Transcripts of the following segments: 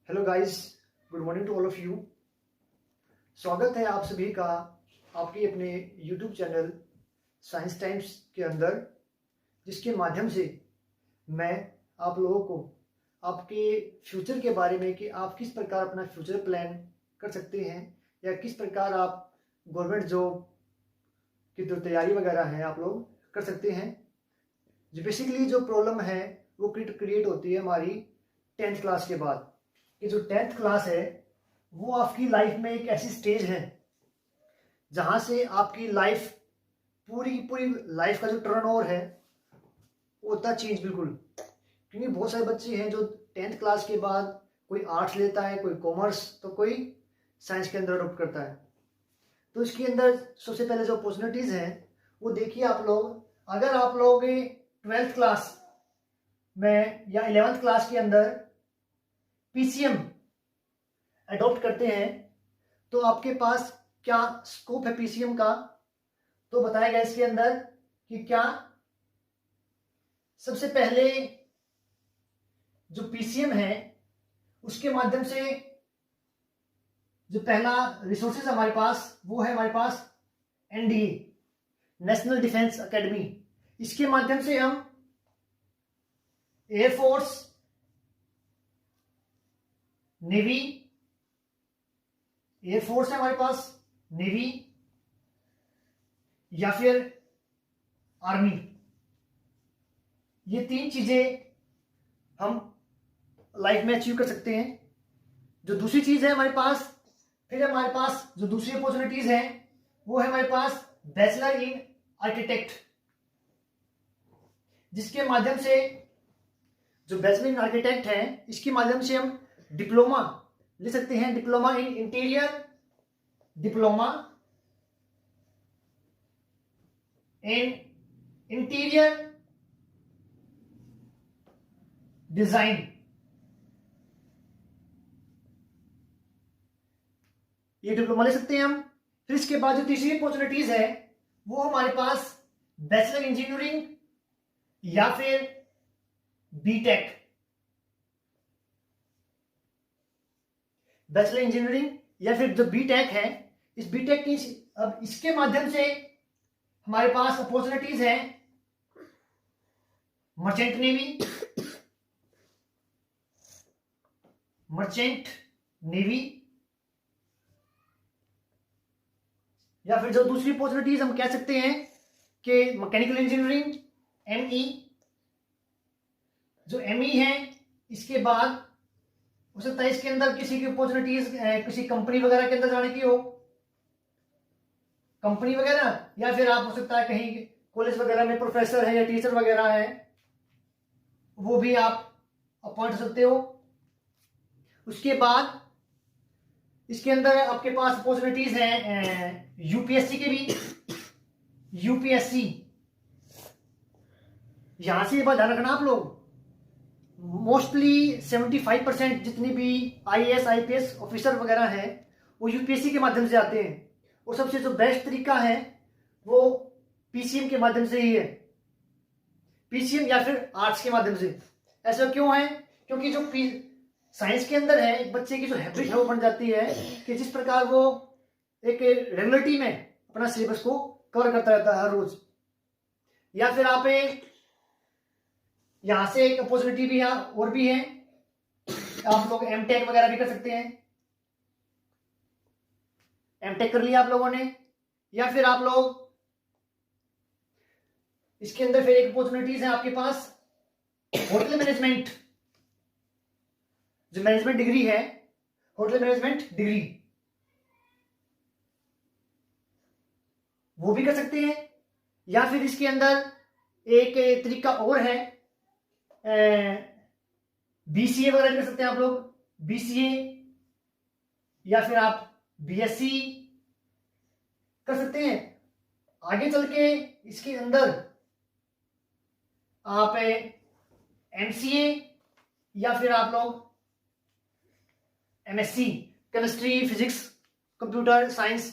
Hello guys, good morning to all of you. स्वागत है आप सभी का आपके अपने यूट्यूब चैनल साइंस टाइम्स के अंदर, जिसके माध्यम से मैं आप लोगों को आपके फ्यूचर के बारे में कि आप किस प्रकार अपना फ्यूचर प्लान कर सकते हैं या किस प्रकार आप गवर्नमेंट जॉब की जो तैयारी वगैरह है आप लोग कर सकते हैं। जो बेसिकली जो प्रॉब्लम है वो क्रिएट होती है हमारी 10th क्लास के बाद। कि जो 10th क्लास है वो आपकी लाइफ में एक ऐसी स्टेज है जहां से आपकी लाइफ पूरी की पूरी लाइफ का जो टर्न ओवर है वो होता चेंज बिल्कुल। क्योंकि बहुत सारे बच्चे हैं जो 10th क्लास के बाद कोई आर्ट्स लेता है, कोई कॉमर्स, तो कोई साइंस के अंदर अडॉप्ट करता है। तो इसके अंदर सबसे पहले जो अपॉर्चुनिटीज हैं वो देखिए आप लोग। अगर आप लोग 12th क्लास में या 11th क्लास के अंदर पीसीएम अडॉप्ट करते हैं तो आपके पास क्या स्कोप है पीसीएम का, तो बताया गया इसके अंदर कि क्या सबसे पहले जो पीसीएम है उसके माध्यम से जो पहला रिसोर्सेज हमारे पास वो है हमारे पास एनडीए, नेशनल डिफेंस एकेडमी। इसके माध्यम से हम एयरफोर्स, नेवी, एयरफोर्स है हमारे पास, नेवी या फिर आर्मी, ये तीन चीजें हम लाइफ में अचीव कर सकते हैं। जो दूसरी चीज है हमारे पास, फिर हमारे पास जो दूसरी अपॉर्चुनिटीज है वो है हमारे पास बैचलर इन आर्किटेक्ट, जिसके माध्यम से जो बैचलर इन आर्किटेक्ट है इसके माध्यम से हम डिप्लोमा ले सकते हैं। Diploma in interior, diploma in interior design, ये डिप्लोमा ले सकते हैं हम। फिर इसके बाद जो तीसरी अपॉर्चुनिटीज है वो हमारे पास बैचलर इंजीनियरिंग या फिर बीटेक, बैचलर इंजीनियरिंग या फिर जो बीटेक है, इस बीटेक की अब इसके माध्यम से हमारे पास अपॉर्चुनिटीज है मर्चेंट नेवी, मर्चेंट नेवी, या फिर जो दूसरी अपॉर्चुनिटीज हम कह सकते हैं कि मैकेनिकल इंजीनियरिंग, एमई। जो एमई है इसके बाद हो सकता है इसके अंदर किसी की अपॉर्चुनिटीज किसी कंपनी वगैरह के अंदर जाने की हो, कंपनी वगैरह, या फिर आप हो सकता है कहीं कॉलेज वगैरह में प्रोफेसर है या टीचर वगैरह है, वो भी आप अपॉइंट कर सकते हो। उसके बाद इसके अंदर आपके पास अपॉर्चुनिटीज हैं यूपीएससी के भी। यूपीएससी, यहां से ये बात ध्यान रखना आप लोग, मोस्टली 75% जितनी भी आईएएस आईपीएस ऑफिसर वगैरह हैं वो यूपीएससी के माध्यम से आते हैं। और सबसे जो बेस्ट तरीका है वो पीसीएम के माध्यम से ही है, पीसीएम या फिर आर्ट्स के माध्यम से। ऐसा क्यों है? क्योंकि जो साइंस के अंदर है एक बच्चे की जो हैबिट है वो बन जाती है कि जिस प्रकार वो एक रेगुलरिटी में अपना सिलेबस को कवर करता रहता है हर रोज। या फिर आप यहां से एक अपॉर्चुनिटी भी यहाँ और भी है, आप लोग एमटेक वगैरह भी कर सकते हैं। एमटेक कर लिया आप लोगों ने, या फिर आप लोग इसके अंदर फिर एक अपॉर्चुनिटीज है आपके पास होटल मैनेजमेंट, जो मैनेजमेंट डिग्री है, होटल मैनेजमेंट डिग्री, वो भी कर सकते हैं। या फिर इसके अंदर एक तरीका और है, बीसीए वगैरह कर सकते हैं आप लोग, बीसीए, या फिर आप बीएससी कर सकते हैं। आगे चल के इसके अंदर आप एमसीए या फिर आप लोग MSc chemistry, physics, computer science,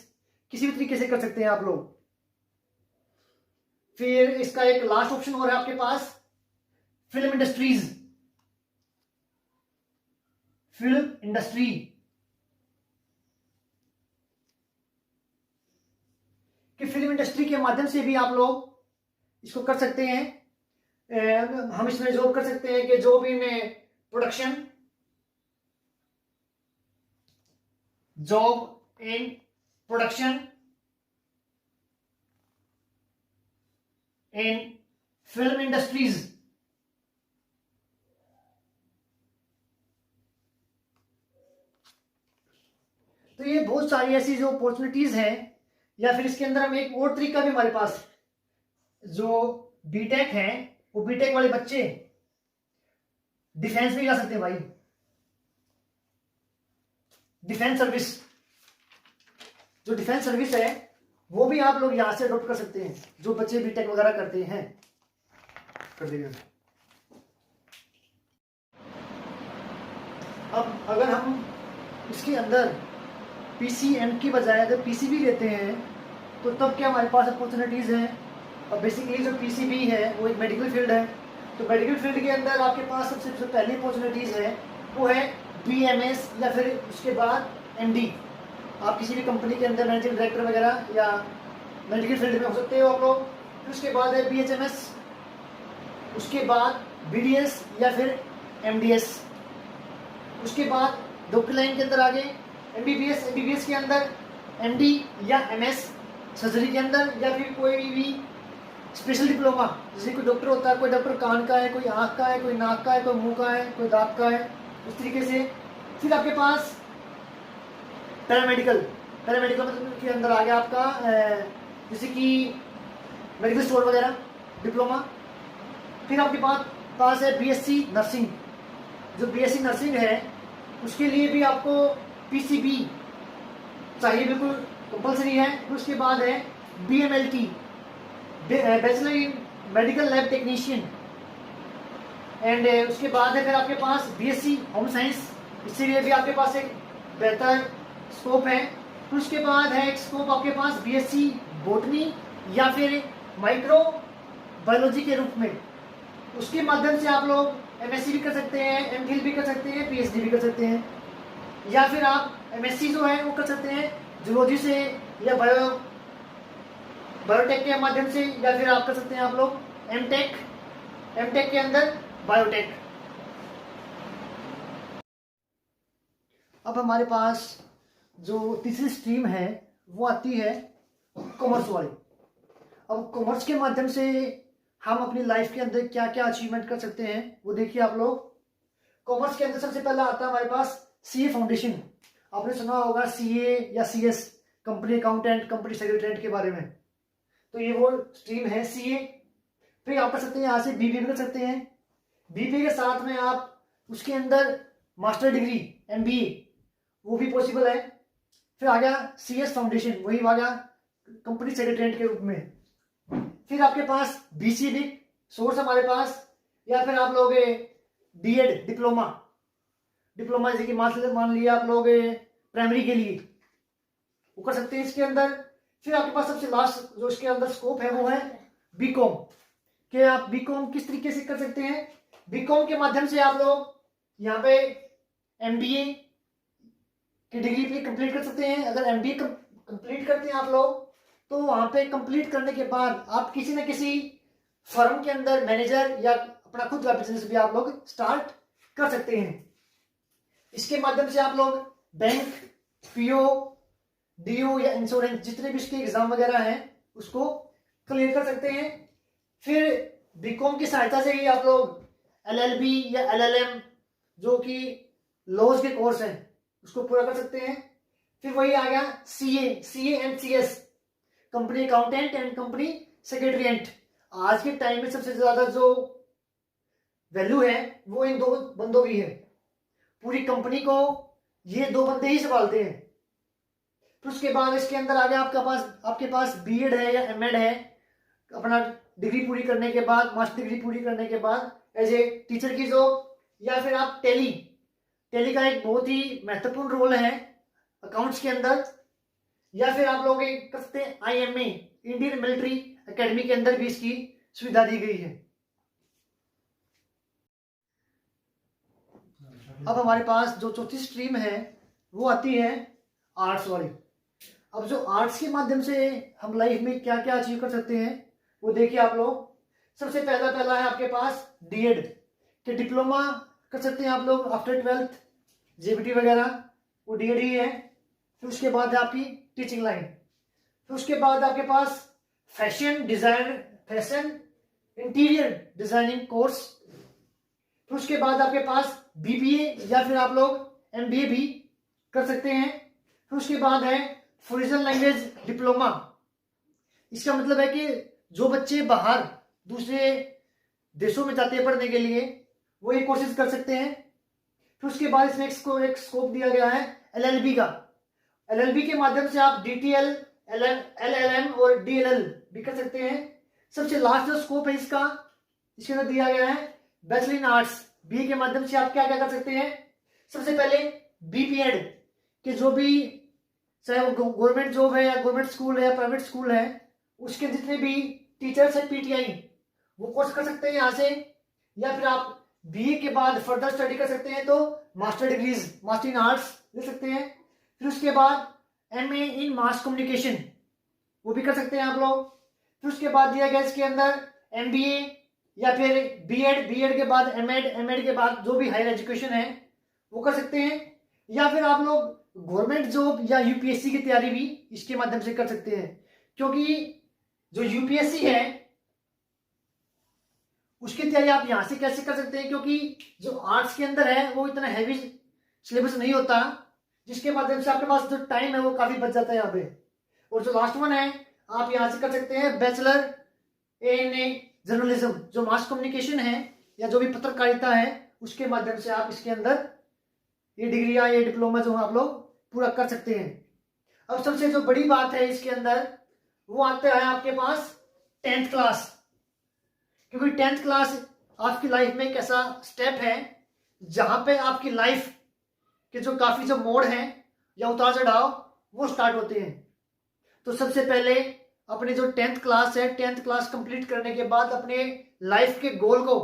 किसी भी तरीके से कर सकते हैं आप लोग। फिर इसका एक लास्ट ऑप्शन और है आपके पास, फिल्म इंडस्ट्रीज। Film industry. कि फिल्म इंडस्ट्री के माध्यम से भी आप लोग इसको कर सकते हैं। हम इसमें जॉब कर सकते हैं कि job in production, job in production in film industries. तो ये बहुत सारी ऐसी जो अपॉर्चुनिटीज हैं। या फिर इसके अंदर हम एक और तरीका भी हमारे पास, जो बीटेक है, वो बीटेक वाले बच्चे डिफेंस में जा सकते हैं भाई। डिफेंस सर्विस, जो डिफेंस सर्विस है वो भी आप लोग यहां से अडॉप्ट कर सकते हैं, जो बच्चे बीटेक वगैरह करते हैं। कर देंगे। अब अगर हम इसके अंदर पीसीएम की बजाय अगर पीसीबी लेते हैं तो तब क्या हमारे पास अपॉर्चुनिटीज हैं। और बेसिकली जो पीसीबी है वो एक मेडिकल फील्ड है। तो मेडिकल फील्ड के अंदर आपके पास सबसे पहली अपॉर्चुनिटीज है वो है बीएमएस या फिर उसके बाद एमडी। आप किसी भी कंपनी के अंदर मैनेजिंग डायरेक्टर वगैरह या मेडिकल फील्ड में हो सकते हो आप लोग। फिर उसके बाद है बीएचएमएस, उसके बाद बीडीएस या फिर एमडीएस। उसके बाद डॉक्टर लाइन के अंदर आगे एमबीबीएस, एमबीबीएस के अंदर एमडी या एमएस सर्जरी के अंदर, या फिर कोई भी स्पेशल डिप्लोमा, जैसे कोई डॉक्टर होता है, कोई डॉक्टर कान का है, कोई आँख का है, कोई नाक का है, कोई मुंह का है, कोई दांत का है, उस तरीके से। फिर आपके पास पैरामेडिकल, पैरामेडिकल मतलब के अंदर आ गया आपका जैसे कि मेडिकल स्टोर वगैरह डिप्लोमा। फिर आपके पास है बीएससी नर्सिंग। जो बीएससी नर्सिंग है उसके लिए भी आपको पीसीबी चाहिए, बिल्कुल कंपलसरी है। फिर उसके बाद है BMLT, bachelor in medical lab technician. And उसके बाद है फिर आपके पास बीएससी होम साइंस, इसीलिए भी आपके पास एक बेहतर स्कोप है। फिर उसके बाद है एक स्कोप आपके पास बीएससी बॉटनी या फिर माइक्रो बायोलॉजी के रूप में। उसके माध्यम से आप लोग एमएससी भी कर सकते हैं, एमफिल भी कर सकते हैं, पीएचडी भी कर सकते हैं। या फिर आप एमएससी जो है वो कर सकते हैं जूलॉजी से या बायोटेक के माध्यम से, या फिर आप कर सकते हैं आप लोग एमटेक, एमटेक के अंदर बायोटेक। अब हमारे पास जो तीसरी स्ट्रीम है वो आती है कॉमर्स वाली। अब कॉमर्स के माध्यम से हम अपनी लाइफ के अंदर क्या क्या अचीवमेंट कर सकते हैं वो देखिए आप लोग। कॉमर्स के अंदर सबसे पहला आता है हमारे पास सीए फाउंडेशन। आपने सुना होगा सीए या CS, company accountant, company secretariat के बारे में। तो ये वो स्ट्रीम है सीए। फिर आप कर सकते हैं यहाँ से बीबीए कर सकते हैं। बीबीए के साथ में आप उसके अंदर मास्टर डिग्री एमबीए वो भी पॉसिबल है। फिर आ गया सीएस फाउंडेशन, वही आ गया कंपनी सेक्रेटरीट के रूप में। फिर आपके पास बीसीबी सोर्स हमारे पास, या फिर आप लोग बीएड डिप्लोमा, डिप्लोमा जैसे कि मान लिया आप लोग प्राइमरी के लिए वो कर सकते हैं इसके अंदर। फिर आपके पास सबसे लास्ट जो इसके अंदर स्कोप है वो है बीकॉम। कि आप बीकॉम किस तरीके से कर सकते हैं। बीकॉम के माध्यम से आप लोग यहाँ पे एमबीए की डिग्री भी कंप्लीट कर सकते हैं। अगर एमबीए कंप्लीट करते हैं आप लोग तो वहां पे कंप्लीट करने के बाद आप किसी न किसी फर्म के अंदर मैनेजर या अपना खुद का बिजनेस भी आप लोग स्टार्ट कर सकते हैं। इसके माध्यम से आप लोग बैंक, पीओ, डीओ या इंश्योरेंस जितने भी इसके एग्जाम वगैरह हैं उसको क्लियर कर सकते हैं। फिर बीकॉम की सहायता से ही आप लोग एलएलबी या एलएलएम जो कि लॉज के कोर्स हैं उसको पूरा कर सकते हैं। फिर वही आ गया CA and CS, company accountant and company secretariat. आज के टाइम में सबसे ज्यादा जो वैल्यू है वो इन दो बंदों की है। पूरी कंपनी को ये दो बंदे ही संभालते हैं। फिर उसके बाद इसके अंदर आ गया आपके पास बीएड है या एमएड है। अपना डिग्री पूरी करने के बाद, मास्टर डिग्री पूरी करने के बाद एज ए टीचर की जॉब, या फिर आप टेली का एक बहुत ही महत्वपूर्ण रोल है अकाउंट्स के अंदर, या फिर आप लोग कर सकते हैं आईएमए, इंडियन मिलिट्री एकेडमी के अंदर भी इसकी सुविधा दी गई है। अब हमारे पास जो चौथी स्ट्रीम है वो आती है आर्ट्स वाली। अब जो आर्ट्स के माध्यम से हम लाइफ में क्या क्या अचीव कर सकते हैं वो देखिए आप लोग। सबसे पहला है आपके पास डीएड के डिप्लोमा कर सकते हैं आप लोग आफ्टर 12th, जेबीटी वगैरह वो डीएड ही है। फिर उसके बाद है आपकी टीचिंग लाइन। फिर उसके बाद आपके पास फैशन इंटीरियर डिजाइनिंग कोर्स। फिर उसके बाद आपके पास बीबीए या फिर आप लोग एमबीए भी कर सकते हैं। फिर उसके बाद है फॉरेन लैंग्वेज डिप्लोमा। इसका मतलब है कि जो बच्चे बाहर दूसरे देशों में जाते हैं पढ़ने के लिए वो ये कोर्सेज कर सकते हैं। फिर उसके बाद इसमें एक स्कोप दिया गया है एलएलबी का। एलएलबी के माध्यम से आप डीटीएल, एलएलएम और डीएलएल भी कर सकते हैं। सबसे लास्ट जो स्कोप है इसके अंदर दिया गया है बैचलर इन आर्ट्स। बी के माध्यम से आप क्या क्या कर सकते हैं। सबसे पहले बीपीएड के जो भी चाहे वो गवर्नमेंट जॉब है या गवर्नमेंट स्कूल है या प्राइवेट स्कूल है उसके जितने भी टीचर्स है पीटीआई वो कोर्स कर सकते हैं यहाँ से। या फिर आप बीए के बाद फर्दर स्टडी कर सकते हैं तो master degrees master in arts ले सकते हैं। फिर उसके बाद एमए इन मास कम्युनिकेशन वो भी कर सकते हैं आप लोग। फिर उसके बाद दिया गया इसके अंदर एमबीए या फिर बीएड के बाद एमएड के बाद जो भी हायर एजुकेशन है वो कर सकते हैं। या फिर आप लोग गवर्नमेंट जॉब या यूपीएससी की तैयारी भी इसके माध्यम से कर सकते हैं। क्योंकि जो यूपीएससी है उसकी तैयारी आप यहां से कैसे कर सकते हैं, क्योंकि जो आर्ट्स के अंदर है वो इतना हैवी सिलेबस नहीं होता, जिसके माध्यम से आपके पास जो टाइम है वो काफी बच जाता है यहाँ पे। और जो लास्ट वन है आप यहां से कर सकते हैं बैचलर इन जर्नलिज्म, जो मास कम्युनिकेशन है या जो भी पत्रकारिता है उसके माध्यम से आप इसके अंदर ये डिग्री या ये डिप्लोमा जो आप लोग पूरा कर सकते हैं। अब सबसे जो बड़ी बात है इसके अंदर वो आता है आपके पास 10th क्लास। क्योंकि 10th क्लास आपकी लाइफ में एक ऐसा स्टेप है जहां पे आपकी लाइफ के जो काफी जो मोड़ हैं या उतार चढ़ाव वो स्टार्ट होते हैं। तो सबसे पहले अपने जो 10th क्लास है 10th क्लास कंप्लीट करने के बाद अपने लाइफ के गोल को,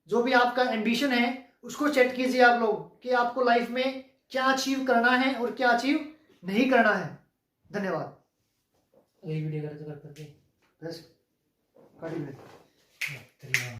जो भी आपका एम्बिशन है उसको सेट कीजिए आप लोग कि आपको लाइफ में क्या अचीव करना है और क्या अचीव नहीं करना है। धन्यवाद। वीडियो करते